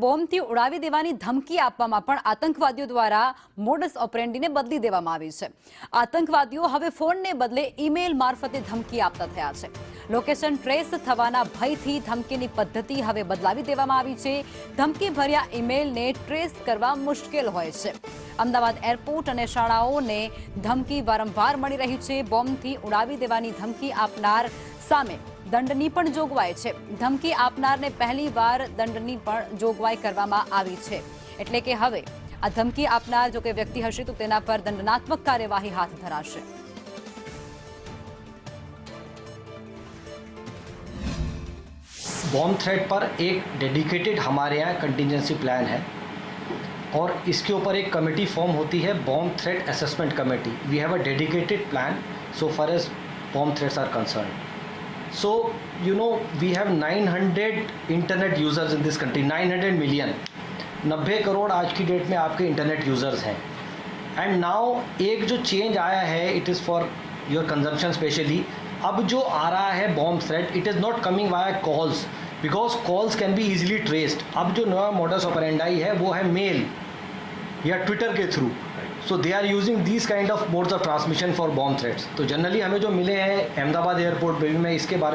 બોમ્બથી ઉડાવી દેવાની ધમકી આપવામાં પણ આતંકવાદીઓ દ્વારા મોડસ ઓપરેન્ડીને બદલી દેવામાં આવી છે। આતંકવાદીઓ હવે ફોનને બદલે ઈમેલ મારફતે ધમકી આપતા થયા છે। લોકેશન ટ્રેસ થવાના ભયથી ધમકીની પદ્ધતિ હવે બદલાવી દેવામાં આવી છે। ધમકી ભર્યા ઈમેલને ટ્રેસ કરવા મુશ્કેલ હોય છે। અમદાવાદ એરપોર્ટ અને શાળાઓને ધમકી વારંવાર મળી રહી છે। બોમ્બથી ઉડાવી દેવાની ધમકી આપનાર સામે દંડની પણ જોગવાઈ છે। ધમકી આપનારને પહેલીવાર દંડની પણ જોગવાઈ કરવામાં આવી છે। એટલે કે હવે આ ધમકી આપનાર જો કોઈ વ્યક્તિ હશે તો તેના પર દંડનાત્મક કાર્યવાહી હાથ ધરાશે। बॉम्ब थ्रेट पर एक डेडिकेटेड हमारे यहाँ कंटिजेंसी प्लान है और इसके ऊपर एक कमेटी फॉर्म होती है, bomb threat assessment committee. We have a dedicated plan so far as bomb threats are concerned. So you know we have 900 internet users in this country, 900 million, 90 crore आज की date में आपके इंटरनेट यूज़र्स हैं। And now एक जो change आया है, it is for your consumption specially. अब जो आ रहा है bomb threat, it is not coming via calls, because calls can be easily traced. अब जो नया मॉडस ऑपरेंडाई है वो है मेल या ट्विटर के थ्रू। So they are using these kind of modes of transmission for bomb threats. तो जनरली हमें जो मिले हैं अहमदाबाद एयरपोर्ट पे भी, मैं इसके बारे